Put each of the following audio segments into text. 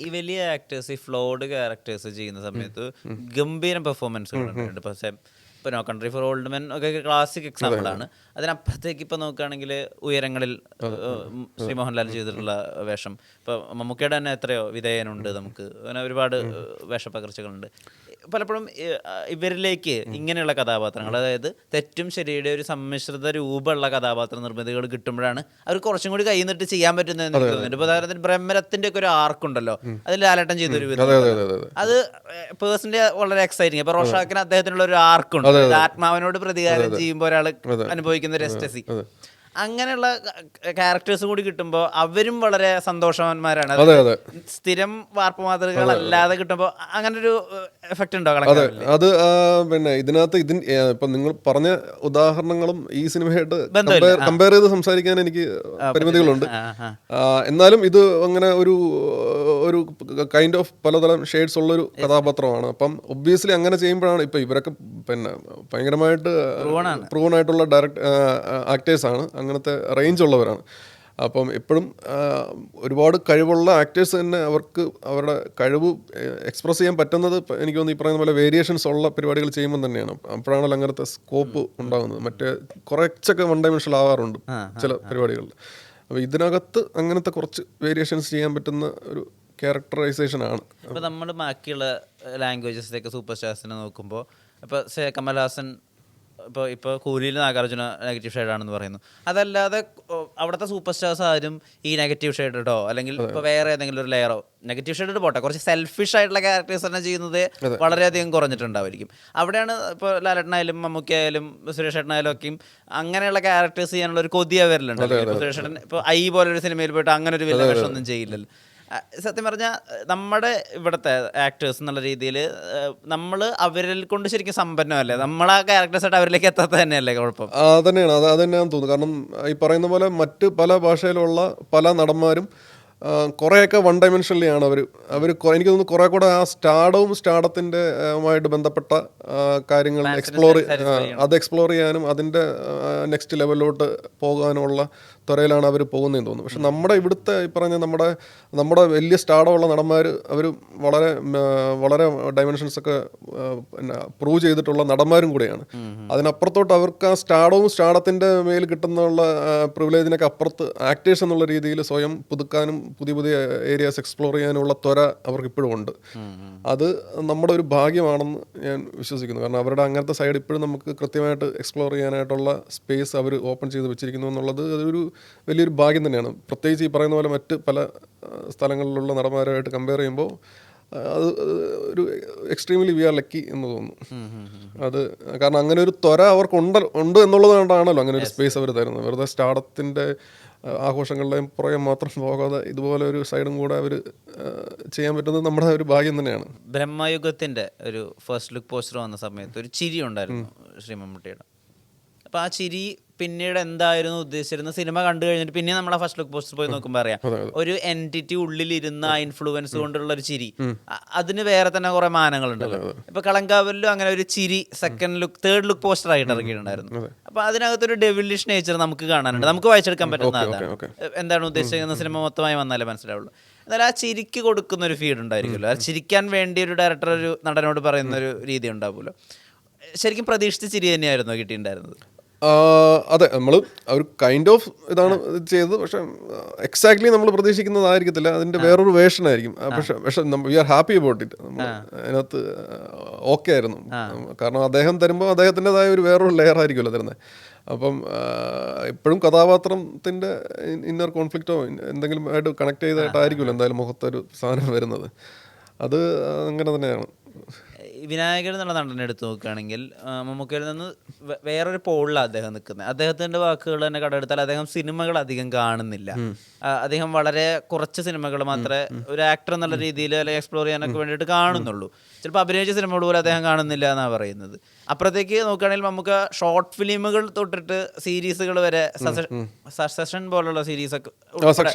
ഈ വലിയ ആക്ടേഴ്സ് ഈ ഫ്ലോഡ് ക്യാരക്ടേഴ്സ് ചെയ്യുന്ന സമയത്ത് ഗംഭീരം പെർഫോമൻസുകളുണ്ട്. പക്ഷേ ഇപ്പോൾ no country for old men ഒക്കെ ക്ലാസിക് എക്സാമ്പിളാണ്. അതിനപ്പുറത്തേക്ക് ഇപ്പോൾ നോക്കുകയാണെങ്കിൽ ഉയരങ്ങളിൽ ശ്രീ മോഹൻലാൽ ചെയ്തിട്ടുള്ള വേഷം, ഇപ്പോൾ മമ്മൂക്കയുടെ തന്നെ എത്രയോ വിധേയനുണ്ട്, നമുക്ക് അങ്ങനെ ഒരുപാട് വേഷപ്പകർച്ചകളുണ്ട്. പലപ്പോഴും ഇവരിലേക്ക് ഇങ്ങനെയുള്ള കഥാപാത്രങ്ങൾ, അതായത് തെറ്റും ശരിയുടെ ഒരു സമ്മിശ്രിത രൂപമുള്ള കഥാപാത്ര നിർമ്മിതികൾ കിട്ടുമ്പോഴാണ് അവർ കുറച്ചും കൂടി കൈ നിന്നിട്ട് ചെയ്യാൻ പറ്റുന്നതെന്ന് എനിക്ക് തോന്നുന്നുണ്ട്. ഇപ്പോൾ ഉദാഹരണത്തിന് ബ്രഹ്മരത്തിൻ്റെ ഒക്കെ ഒരു ആർക്കുണ്ടല്ലോ, അതിൽ ലാലേട്ടൻ ചെയ്തൊരു വിധം അത് പേഴ്സണലി വളരെ എക്സൈറ്റിങ്. ഇപ്പോൾ റോഷാക്കിന് അദ്ദേഹത്തിനുള്ള ഒരു ആർക്കുണ്ട്, ആത്മാവിനോട് പ്രതികാരം ചെയ്യുമ്പോൾ ഒരാൾ അനുഭവിക്കുന്ന ഒരു എസ്റ്റസി. അങ്ങനെയുള്ള ക്യാരക്ടേഴ്സും കൂടി കിട്ടുമ്പോൾ അവരും വളരെ സന്തോഷവാന്മാരാണ്. സ്ഥിരം വാർപ്പ് മാതൃകകളല്ലാതെ കിട്ടുമ്പോൾ അങ്ങനെ ഒരു എഫക്റ്റ് ഉണ്ടോ? അത് പിന്നെ ഇതിനകത്ത് ഇപ്പൊ നിങ്ങൾ പറഞ്ഞ ഉദാഹരണങ്ങളും ഈ സിനിമയായിട്ട് കമ്പയർ ചെയ്ത് സംസാരിക്കാൻ എനിക്ക് പരിമിതികളുണ്ട്. എന്നാലും ഇത് അങ്ങനെ ഒരു കൈൻഡ് ഓഫ് പലതരം ഷെയ്ഡ്സ് ഉള്ളൊരു കഥാപാത്രമാണ്. അപ്പം ഒബ്വിയസ്ലി അങ്ങനെ ചെയ്യുമ്പോഴാണ് ഇപ്പൊ ഇവരൊക്കെ പിന്നെ ഭയങ്കരമായിട്ട് പ്രൂവൺ ആയിട്ടുള്ള ആക്ടേഴ്സാണ്, അങ്ങനത്തെ റേഞ്ച് ഉള്ളവരാണ്. അപ്പം എപ്പോഴും ഒരുപാട് കഴിവുള്ള ആക്ടേഴ്സ് തന്നെ അവർക്ക് അവരുടെ കഴിവ് എക്സ്പ്രസ് ചെയ്യാൻ പറ്റുന്നത് എനിക്ക് തോന്നുന്നു ഈ പറയുന്ന പോലെ വേരിയേഷൻസ് ഉള്ള പരിപാടികൾ ചെയ്യുമ്പോൾ തന്നെയാണ്. അപ്പോഴാണല്ലോ അങ്ങനത്തെ സ്കോപ്പ് ഉണ്ടാകുന്നത്. മറ്റേ കുറച്ചൊക്കെ വൺ ഡൈമെൻഷണൽ ആവാറുണ്ട് ചില പരിപാടികളിൽ. അപ്പോൾ ഇതിനകത്ത് അങ്ങനത്തെ കുറച്ച് വേരിയേഷൻസ് ചെയ്യാൻ പറ്റുന്ന ഒരു ക്യാരക്ടറൈസേഷൻ ആണ്. ഇപ്പോൾ നമ്മൾ ബാക്കിയുള്ള ലാംഗ്വേജസിലേക്ക് സൂപ്പർ സ്റ്റാർസിനെ നോക്കുമ്പോൾ, ഇപ്പോൾ കമൽഹാസൻ ഇപ്പോൾ കൂലിയിൽ നാഗാർജുന നെഗറ്റീവ് ഷെയ്ഡാണെന്ന് പറയുന്നു. അതല്ലാതെ അവിടുത്തെ സൂപ്പർ സ്റ്റാർസ് ആരും ഈ നെഗറ്റീവ് ഷെയ്ഡോ അല്ലെങ്കിൽ ഇപ്പോൾ വേറെ ഏതെങ്കിലും ഒരു ലെയറോ, നെഗറ്റീവ് ഷെയ്ഡ് പോട്ടെ, കുറച്ച് സെൽഫിഷ് ആയിട്ടുള്ള ക്യാരക്ടേഴ്സ് തന്നെ ചെയ്യുന്നത് വളരെയധികം കുറഞ്ഞിട്ടുണ്ടായിരിക്കും. അവിടെയാണ് ഇപ്പോൾ ലാലേട്ടനായാലും മമ്മൂക്കയായാലും സുരേഷ് ഏട്ടനായാലും ഒക്കെയും അങ്ങനെയുള്ള ക്യാരക്ടേഴ്സ് ചെയ്യാനുള്ള ഒരു കൊതിയ വരലുണ്ട്. ഇപ്പോൾ സുരേഷ് ഏട്ടൻ ഇപ്പോൾ ഐ പോലൊരു സിനിമയിൽ പോയിട്ട് അങ്ങനെ ഒരു വലിയ വേഷമൊന്നും ചെയ്യില്ലല്ലോ. സത്യം പറഞ്ഞാൽ നമ്മുടെ ഇവിടുത്തെ ആക്ടേഴ്സ് എന്നുള്ള രീതിയിൽ നമ്മൾ അവരിൽ കൊണ്ട് ശരിക്കും സമ്പന്നമല്ലേ, നമ്മളാ ക്യാരക്ടേഴ്സായിട്ട് അവരിലേക്ക് എത്താത്ത തന്നെയല്ലേ കുഴപ്പം? തന്നെയാണ്, അത് തന്നെയാണെന്ന് തോന്നുന്നു. കാരണം ഈ പറയുന്ന പോലെ മറ്റ് പല ഭാഷയിലുള്ള പല നടന്മാരും കുറേയൊക്കെ വൺ ഡൈമെൻഷനലി ആണ് അവർ എനിക്ക് തോന്നുന്നു കുറേ കൂടെ ആ സ്റ്റാർഡത്തിന്റെ ആയിട്ട് ബന്ധപ്പെട്ട കാര്യങ്ങൾ എക്സ്പ്ലോർ ചെയ്യാനും അതിൻ്റെ നെക്സ്റ്റ് ലെവലിലോട്ട് പോകാനുമുള്ള ത്വരയിലാണ് അവർ പോകുന്നതെന്ന് തോന്നുന്നു. പക്ഷെ നമ്മുടെ ഇവിടുത്തെ ഈ പറഞ്ഞ നമ്മുടെ വലിയ സ്റ്റാർഡമുള്ള നടന്മാർ അവർ വളരെ വളരെ ഡൈമെൻഷൻസ് ഒക്കെ പിന്നെ പ്രൂവ് ചെയ്തിട്ടുള്ള നടന്മാരും കൂടെയാണ്. അതിനപ്പുറത്തോട്ട് അവർക്ക് ആ സ്റ്റാർഡത്തിന്റെ മേൽ കിട്ടുന്നുള്ള പ്രിവിലേജിനൊക്കെ അപ്പുറത്ത് ആക്ടേഴ്സ് എന്നുള്ള രീതിയിൽ സ്വയം പുതുക്കാനും പുതിയ ഏരിയാസ് എക്സ്പ്ലോർ ചെയ്യാനുള്ള ത്വര അവർക്ക് ഇപ്പോഴും ഉണ്ട്. അത് നമ്മുടെ ഒരു ഭാഗ്യമാണെന്ന് ഞാൻ വിശ്വസിക്കുന്നു. കാരണം അവരുടെ അങ്ങനത്തെ സൈഡ് ഇപ്പോഴും നമുക്ക് കൃത്യമായിട്ട് എക്സ്പ്ലോർ ചെയ്യാനായിട്ടുള്ള സ്പേസ് അവർ ഓപ്പൺ ചെയ്ത് വെച്ചിരിക്കുന്നു എന്നുള്ളത് അതൊരു വലിയൊരു ഭാഗ്യം തന്നെയാണ്. പ്രത്യേകിച്ച് ഈ പറയുന്ന പോലെ മറ്റ് പല സ്ഥലങ്ങളിലുള്ള നടന്മാരുമായിട്ട് കമ്പയർ ചെയ്യുമ്പോൾ അത് ഒരു എക്സ്ട്രീംലി വി ആർ ലക്കി എന്ന് തോന്നുന്നു. അത് കാരണം അങ്ങനെ ഒരു ത്വര അവർക്ക് ഉണ്ട് എന്നുള്ളത് കൊണ്ടാണല്ലോ അങ്ങനെ ഒരു സ്പേസ് അവർ തരുന്നത്. വെറുതെ സ്റ്റാർഡത്തിൻ്റെ ആഘോഷങ്ങളുടെയും പുറകെ മാത്രം പോകാതെ ഇതുപോലെ ഒരു സൈഡും കൂടെ അവർ ചെയ്യാൻ പറ്റുന്നത് നമ്മുടെ ഒരു ഭാഗ്യം തന്നെയാണ്. ബ്രഹ്മയുഗത്തിൻ്റെ ഒരു ഫസ്റ്റ് ലുക്ക് പോസ്റ്റർ വന്ന സമയത്ത് ഒരു ചിരി ഉണ്ടായിരുന്നു ശ്രീ മമ്മൂട്ടിയുടെ. അപ്പോൾ ആ ചിരി പിന്നീട് എന്തായിരുന്നു ഉദ്ദേശിച്ചിരുന്ന സിനിമ കണ്ടു കഴിഞ്ഞിട്ട് പിന്നെ നമ്മൾ ആ ഫസ്റ്റ് ലുക്ക് പോസ്റ്റർ പോയി നോക്കുമ്പോൾ അറിയാം ഒരു എൻറ്റിറ്റി ഉള്ളിലിരുന്ന ആ ഇൻഫ്ലുവൻസ് കൊണ്ടുള്ള ഒരു ചിരി. അതിന് വേറെ തന്നെ കുറെ മാനങ്ങളുണ്ടല്ലോ. ഇപ്പൊ കളങ്കാവലിലും അങ്ങനെ ഒരു ചിരി തേർഡ് ലുക്ക് പോസ്റ്റർ ആയിട്ട് ഇറക്കിയിട്ടുണ്ടായിരുന്നു. അപ്പൊ അതിനകത്തൊരു ഡെവിലിഷ് നേച്ചർ നമുക്ക് കാണാനുണ്ട്, നമുക്ക് വായിച്ചെടുക്കാൻ പറ്റുന്ന അതാണ്. എന്താണ് ഉദ്ദേശിക്കുന്ന സിനിമ മൊത്തമായി വന്നാലേ മനസ്സിലാവുള്ളൂ. എന്നാൽ ആ ചിരിക്ക് കൊടുക്കുന്ന ഒരു ഫീഡ് ഉണ്ടായിരിക്കുമല്ലോ, ആ ചിരിക്കാൻ വേണ്ടി ഒരു ഡയറക്ടർ ഒരു നടനോട് പറയുന്ന ഒരു രീതി ഉണ്ടാവുമല്ലോ. ശരിക്കും പ്രതീക്ഷിച്ച ചിരി തന്നെയായിരുന്നു കിട്ടിയിട്ടുണ്ടായിരുന്നത്? അതെ, നമ്മൾ ഒരു കൈൻഡ് ഓഫ് ഇതാണ് ചെയ്തത്. പക്ഷെ എക്സാക്ട്ലി നമ്മൾ പ്രതീക്ഷിക്കുന്നതായിരിക്കത്തില്ല, അതിൻ്റെ വേറൊരു വേർഷൻ ആയിരിക്കും. പക്ഷെ we are happy about it. അതിനകത്ത് ഓക്കെ ആയിരുന്നു. കാരണം അദ്ദേഹം തരുമ്പോൾ അദ്ദേഹത്തിൻ്റെതായ ഒരു വേറൊരു ലെയർ ആയിരിക്കുമല്ലോ തരുന്നത്. അപ്പം എപ്പോഴും കഥാപാത്രത്തിൻ്റെ ഇന്നർ കോൺഫ്ലിക്റ്റോ എന്തെങ്കിലും ആയിട്ട് കണക്ട് ചെയ്തായിട്ടായിരിക്കുമല്ലോ എന്തായാലും മുഖത്തൊരു സാധനം വരുന്നത്. അത് അങ്ങനെ തന്നെയാണ്. വിനായകൻ എന്നുള്ള നടനെ എടുത്ത് നോക്കുകയാണെങ്കിൽ മമ്മൂക്കയിൽ നിന്ന് വേറൊരു പോളിലാണ് അദ്ദേഹം നിൽക്കുന്നത്. അദ്ദേഹത്തിൻ്റെ വാക്കുകൾ തന്നെ കടമെടുത്താൽ അദ്ദേഹം സിനിമകൾ അധികം കാണുന്നില്ല. അദ്ദേഹം വളരെ കുറച്ച് സിനിമകൾ മാത്രമേ ഒരു ആക്ടർ എന്നുള്ള രീതിയിൽ അല്ലെങ്കിൽ എക്സ്പ്ലോർ ചെയ്യാനൊക്കെ വേണ്ടിയിട്ട് കാണുന്നുള്ളൂ. ചിലപ്പോൾ അഭിനയിച്ച സിനിമകൾ പോലും അദ്ദേഹം കാണുന്നില്ല എന്നാണ് പറയുന്നത്. അപ്പുറത്തേക്ക് നോക്കുകയാണെങ്കിൽ നമുക്ക് ഷോർട്ട് ഫിലിമുകൾ തൊട്ടിട്ട് സീരീസുകൾ വരെ സക്സഷൻ പോലുള്ള സീരീസ് ഒക്കെ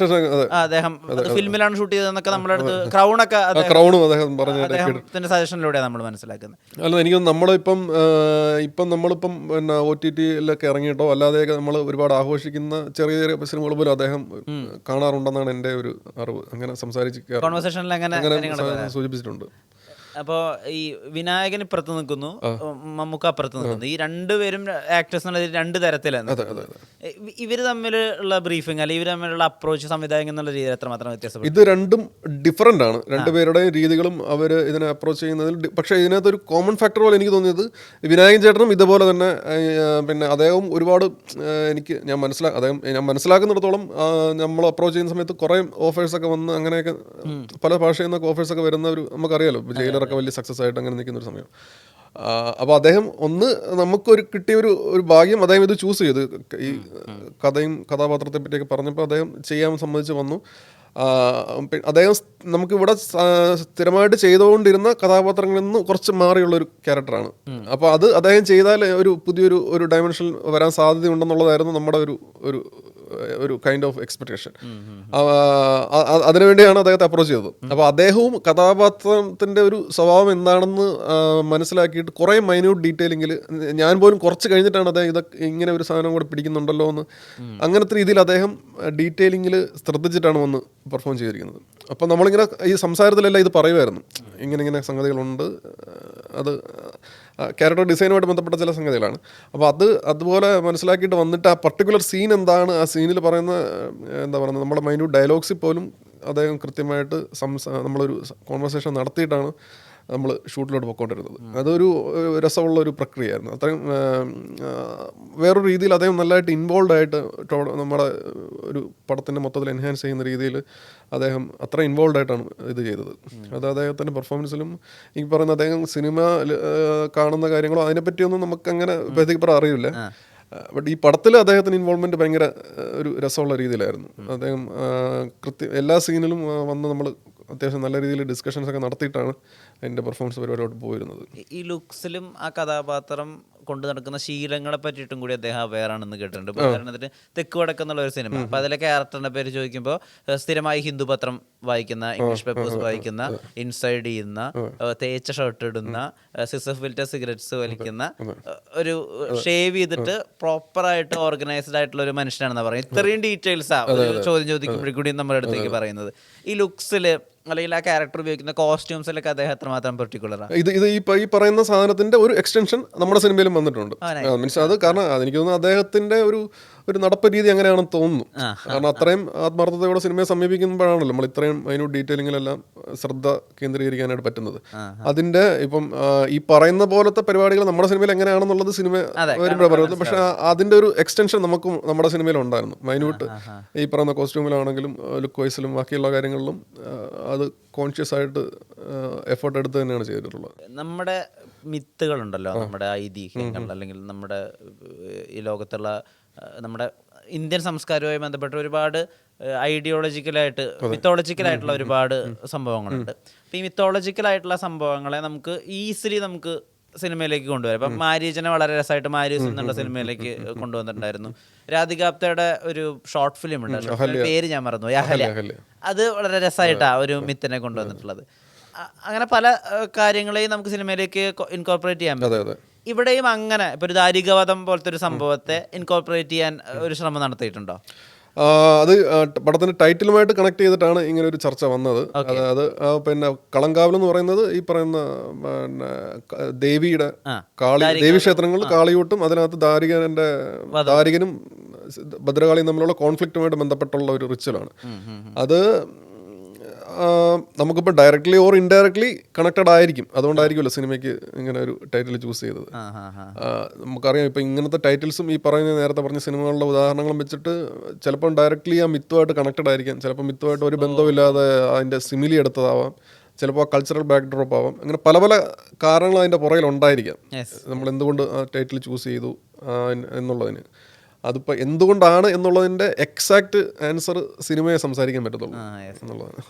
അദ്ദേഹം ഫിലിമിലാണ് ഷൂട്ട് ചെയ്തതെന്നൊക്കെ നമ്മുടെ അടുത്ത് ക്രൗണൊക്കെ അദ്ദേഹത്തിന്റെ സജഷനിലൂടെ നമ്മൾ മനസ്സിലാക്കുന്നത്. അല്ല, എനിക്ക് നമ്മളിപ്പം നമ്മളിപ്പം പിന്നെ OTT-ലൊക്കെ ഇറങ്ങിയിട്ടോ അല്ലാതെ നമ്മൾ ഒരുപാട് ആഘോഷിക്കുന്ന ചെറിയ ചെറിയ സിനിമകൾ പോലും അദ്ദേഹം കാണാറുണ്ടെന്നാണ് എൻ്റെ ഒരു അറിവ്. അങ്ങനെ കോൺവെർസേഷനിൽ അങ്ങനെ സൂചിപ്പിച്ചിട്ടുണ്ട്. അപ്പോൾ ഈ വിനായകൻ ഇപ്പുറത്ത് നിൽക്കുന്നു, മമ്മൂക്ക അപ്പുറത്ത് നിൽക്കുന്നു. ഈ രണ്ടുപേരും ആക്ടേഴ്സ് എന്നുള്ള രണ്ട് തരത്തിലാണ്. ഇവർ തമ്മിലുള്ള ബ്രീഫിംഗ് അല്ലെങ്കിൽ ഇവർ തമ്മിലുള്ള അപ്രോച്ച് സംവിധായകൻ എന്നുള്ള രീതിയിൽ എത്രമാത്രം വ്യത്യാസപ്പെടും? ഇത് രണ്ടും ഡിഫറൻ്റ് ആണ്. രണ്ടുപേരുടെയും രീതികളും അവർ ഇതിനെ അപ്രോച്ച് ചെയ്യുന്നതിൽ. പക്ഷേ ഇതിനകത്തൊരു കോമൺ ഫാക്ടർ പോലെ എനിക്ക് തോന്നിയത് വിനായകൻ ചേട്ടനും ഇതുപോലെ തന്നെ പിന്നെ അദ്ദേഹം ഒരുപാട് ഞാൻ മനസ്സിലാക്കുന്നിടത്തോളം നമ്മൾ അപ്രോച്ച് ചെയ്യുന്ന സമയത്ത് കുറേ ഓഫേഴ്സൊക്കെ വന്ന് അങ്ങനെയൊക്കെ പല ഭാഷയിൽ നിന്നൊക്കെ ഓഫേഴ്സൊക്കെ വരുന്ന ഒരു നമുക്കറിയാലോ, ജയിലറൊക്കെ വലിയ സക്സസ് ആയിട്ട് അങ്ങനെ നിൽക്കുന്ന ഒരു സമയം. അപ്പോൾ അദ്ദേഹം നമുക്കൊരു കിട്ടിയ ഒരു ഭാഗ്യം, അദ്ദേഹം ഇത് ചൂസ് ചെയ്ത് ഈ കഥയും കഥാപാത്രത്തെ പറ്റിയൊക്കെ പറഞ്ഞപ്പോൾ അദ്ദേഹം ചെയ്യാൻ സമ്മതിച്ച് വന്നു. അദ്ദേഹം നമുക്കിവിടെ സ്ഥിരമായിട്ട് ചെയ്തുകൊണ്ടിരുന്ന കഥാപാത്രങ്ങളിൽ നിന്ന് കുറച്ച് മാറിയുള്ളൊരു ക്യാരക്ടറാണ്. അപ്പോൾ അത് അദ്ദേഹം ചെയ്താൽ ഒരു പുതിയൊരു ഡയമെൻഷൻ വരാൻ സാധ്യതയുണ്ടെന്നുള്ളതായിരുന്നു നമ്മുടെ ഒരു കൈൻഡ് ഓഫ് എക്സ്പെക്ടേഷൻ. അതിനുവേണ്ടിയാണ് അദ്ദേഹത്തെ അപ്രോച്ച് ചെയ്തത്. അപ്പോൾ അദ്ദേഹവും കഥാപാത്രത്തിൻ്റെ ഒരു സ്വഭാവം എന്താണെന്ന് മനസ്സിലാക്കിയിട്ട് കുറേ മൈന്യൂട്ട് ഡീറ്റെയിലിങ്ങിൽ ഞാൻ പോലും കുറച്ച് കഴിഞ്ഞിട്ടാണ് അദ്ദേഹം ഇതൊക്കെ ഇങ്ങനെ ഒരു സാധനം കൂടെ പിടിക്കുന്നുണ്ടല്ലോ എന്ന് അങ്ങനത്തെ രീതിയിൽ അദ്ദേഹം ഡീറ്റെയിലിങ്ങിൽ ശ്രദ്ധിച്ചിട്ടാണ് വന്ന് പെർഫോം ചെയ്തിരിക്കുന്നത്. അപ്പോൾ നമ്മളിങ്ങനെ ഈ സംസാരത്തിലെല്ലാം ഇത് പറയുമായിരുന്നു, ഇങ്ങനെ സംഗതികളുണ്ട്, അത് ക്യാരക്ടർ ഡിസൈനുമായിട്ട് ബന്ധപ്പെട്ട ചില സംഗതികളാണ്. അപ്പോൾ അതുപോലെ മനസ്സിലാക്കിയിട്ട് വന്നിട്ട് ആ പർട്ടിക്കുലർ സീൻ എന്താണ്, ആ സീനിൽ പറയുന്ന എന്താ പറയുന്നത് നമ്മുടെ മൈന്യൂട്ട് ഡയലോഗ്സിൽ പോലും അദ്ദേഹം കൃത്യമായിട്ട് നമ്മളൊരു കോൺവെർസേഷൻ നടത്തിയിട്ടാണ് നമ്മൾ ഷൂട്ടിലോട്ട് പോയിക്കൊണ്ടിരുന്നത്. അതൊരു രസമുള്ള ഒരു പ്രക്രിയയായിരുന്നു. അത്രയും വേറൊരു രീതിയിൽ അദ്ദേഹം നല്ലതായിട്ട് ഇൻവോൾവ് ആയിട്ട് നമ്മുടെ ഒരു പടത്തിൻ്റെ മൊത്തത്തിൽ എൻഹാൻസ് ചെയ്യുന്ന രീതിയിൽ അദ്ദേഹം അത്ര ഇൻവോൾവ് ആയിട്ടാണ് ഇത് ചെയ്തത്. അത് അദ്ദേഹത്തിൻ്റെ പെർഫോമൻസിലും ഈ പറയുന്ന അദ്ദേഹം സിനിമ കാണുന്ന കാര്യങ്ങളോ അതിനെപ്പറ്റിയൊന്നും നമുക്കങ്ങനെ ബേസിക് അറിയില്ല. ബട്ട് ഈ പടത്തിൽ അദ്ദേഹത്തിന് ഇൻവോൾവ്മെൻറ്റ് ഭയങ്കര ഒരു രസമുള്ള രീതിയിലായിരുന്നു. അദ്ദേഹം എല്ലാ സീനിലും വന്ന് നമ്മൾ അത്യാവശ്യം നല്ല രീതിയിൽ ഡിസ്കഷൻസ് ഒക്കെ നടത്തിയിട്ടാണ് അതിൻ്റെ പെർഫോമൻസ് പരിപാടിയോട്ട് പോയിരുന്നത്. ഈ ലുക്സിലും ആ കഥാപാത്രം കൊണ്ടു നടക്കുന്ന ശീലങ്ങളെ പറ്റിയിട്ടും കൂടി അദ്ദേഹം അവെയർ ആണെന്ന് കേട്ടിട്ടുണ്ട്. ഉദാഹരണത്തിന് തെക്ക് വടക്ക് എന്നുള്ള ഒരു സിനിമ, അപ്പോൾ അതിലെ ക്യാരക്ടറിന്റെ പേര് ചോദിക്കുമ്പോൾ സ്ഥിരമായി ഹിന്ദു പത്രം വായിക്കുന്ന, ഇംഗ്ലീഷ് പേപ്പേഴ്സ് വായിക്കുന്ന, ഇൻസൈഡ് ചെയ്യുന്ന, തേച്ച ഷർട്ട് ഇടുന്ന, സിസഫ് ഫിൽറ്റർ സിഗരറ്റ്സ് വലിക്കുന്ന, ഒരു ഷേവ് ചെയ്തിട്ട് പ്രോപ്പറായിട്ട് ഓർഗനൈസ്ഡ് ആയിട്ടുള്ള ഒരു മനുഷ്യനാണെന്ന് പറയും. ഇത്രയും ഡീറ്റെയിൽസാ ചോദ്യം ചോദിക്കുമ്പോഴേക്കൂടി നമ്മുടെ അടുത്തേക്ക് പറയുന്നത്. ഈ ലുക്സിൽ അല്ലെങ്കിൽ ആ ക്യാരക്ടർ ഉപയോഗിക്കുന്ന കോസ്റ്റ്യൂംസിലൊക്കെ അദ്ദേഹം എത്രമാത്രം പെർട്ടിക്കുലറാണ്? ഇത് ഈ പറയുന്ന സാധനത്തിന്റെ ഒരു എക്സ്റ്റൻഷൻ നമ്മുടെ സിനിമയിലും വന്നിട്ടുണ്ട്. മീൻസ് അത് കാരണം എനിക്ക് തോന്നുന്നു അദ്ദേഹത്തിന്റെ ഒരു നടപ്പ് രീതി അങ്ങനെയാണെന്ന് തോന്നുന്നു. കാരണം അത്രയും ആത്മാർത്ഥതയോടെ സിനിമയെ സമീപിക്കുമ്പോഴാണല്ലോ നമ്മൾ ഇത്രയും അതിനൊരു ഡീറ്റെയിലിങ്ങിലെല്ലാം ശ്രദ്ധ കേന്ദ്രീകരിക്കാനായിട്ട് പറ്റുന്നത്. അതിന്റെ ഇപ്പം ഈ പറയുന്ന പോലത്തെ പരിപാടികൾ നമ്മുടെ സിനിമയിൽ എങ്ങനെയാണെന്നുള്ളത് സിനിമ വരുമ്പോഴാണ് പറയുന്നത്. പക്ഷെ അതിന്റെ ഒരു എക്സ്റ്റൻഷൻ നമുക്കും നമ്മുടെ സിനിമയിൽ ഉണ്ടായിരുന്നു. മൈന്യൂട്ട് ഈ പറയുന്ന കോസ്റ്റ്യൂമിലാണെങ്കിലും ലുക്ക് വൈസിലും ബാക്കിയുള്ള കാര്യങ്ങളിലും അത് കോൺഷ്യസ് ആയിട്ട് എഫേർട്ട് എടുത്ത് തന്നെയാണ് ചെയ്തിട്ടുള്ളത്. നമ്മുടെ മിത്തുകളുണ്ടല്ലോ, നമ്മുടെ ഐതിഹ്യങ്ങൾ, അല്ലെങ്കിൽ നമ്മുടെ ഈ ലോകത്തുള്ള നമ്മുടെ ഇന്ത്യൻ സംസ്കാരവുമായി ബന്ധപ്പെട്ട ഒരുപാട് മിത്തോളജിക്കലായിട്ടുള്ള ഒരുപാട് സംഭവങ്ങളുണ്ട്. അപ്പോൾ ഈ മിത്തോളജിക്കലായിട്ടുള്ള സംഭവങ്ങളെ നമുക്ക് ഈസിലി സിനിമയിലേക്ക് കൊണ്ടുവരാം. ഇപ്പം മാരീജനെ വളരെ രസമായിട്ട് മാരീസ് എന്നുള്ള സിനിമയിലേക്ക് കൊണ്ടുവന്നിട്ടുണ്ടായിരുന്നു. രാധികാപ്തയുടെ ഒരു ഷോർട്ട് ഫിലിം ഉണ്ട്, പേര് ഞാൻ മറന്നു, അഹല്യ. അത് വളരെ രസമായിട്ടാണ് ഒരു മിത്തിനെ കൊണ്ടുവന്നിട്ടുള്ളത്. അങ്ങനെ പല കാര്യങ്ങളെയും നമുക്ക് സിനിമയിലേക്ക് ഇൻകോർപ്പറേറ്റ് ചെയ്യാൻ പറ്റും. ഇവിടെയും അങ്ങനെ ഇപ്പോൾ ഒരു ദാരികവധം പോലത്തെ ഒരു സംഭവത്തെ ഇൻകോർപ്പറേറ്റ് ചെയ്യാൻ ഒരു ശ്രമം നടത്തിയിട്ടുണ്ടോ? അത് പടത്തിന്റെ ടൈറ്റിലുമായിട്ട് കണക്ട് ചെയ്തിട്ടാണ് ഇങ്ങനെ ഒരു ചർച്ച വന്നത്. അത് പിന്നെ കളങ്കാവൽ എന്ന് പറയുന്നത് ഈ പറയുന്ന പിന്നെ ദേവിയുടെ ദേവീക്ഷേത്രങ്ങളിൽ കാളിയൂട്ടും അതിനകത്ത് ദാരികനും ഭദ്രകാളിയും തമ്മിലുള്ള കോൺഫ്ലിക്റ്റുമായിട്ട് ബന്ധപ്പെട്ടുള്ള ഒരു റിച്വലാണ്. അത് നമുക്കിപ്പോൾ ഡയറക്ട്ലി ഓർ ഇൻഡയറക്ട്ലി കണക്റ്റഡ് ആയിരിക്കും. അതുകൊണ്ടായിരിക്കുമല്ലോ സിനിമയ്ക്ക് ഇങ്ങനെ ഒരു ടൈറ്റിൽ ചൂസ് ചെയ്തത്. നമുക്കറിയാം ഇപ്പം ഇങ്ങനത്തെ ടൈറ്റിൽസും ഈ നേരത്തെ പറഞ്ഞ സിനിമകളുടെ ഉദാഹരണങ്ങളും വെച്ചിട്ട് ചിലപ്പം ഡയറക്ട്ലി ആ മിത്തുമായിട്ട് കണക്റ്റഡ് ആയിരിക്കാം, ചിലപ്പോൾ മിത്തുമായിട്ട് ഒരു ബന്ധമില്ലാതെ അതിൻ്റെ സിമിലി എടുത്തതാവാം, ചിലപ്പോൾ ആ കൾച്ചറൽ ബാക്ക് ഡ്രോപ്പ് ആവാം. അങ്ങനെ പല പല കാരണങ്ങൾ അതിൻ്റെ പുറകിൽ ഉണ്ടായിരിക്കാം. നമ്മൾ എന്തുകൊണ്ട് ആ ടൈറ്റിൽ ചൂസ് ചെയ്തു എന്നുള്ളതിന്. അതിപ്പോൾ എന്തുകൊണ്ടാണ് എന്നുള്ളതിൻ്റെ എക്സാക്റ്റ് ആൻസർ സിനിമയെ സംസാരിക്കാൻ പറ്റത്തുള്ളൂ എന്നുള്ളതാണ്.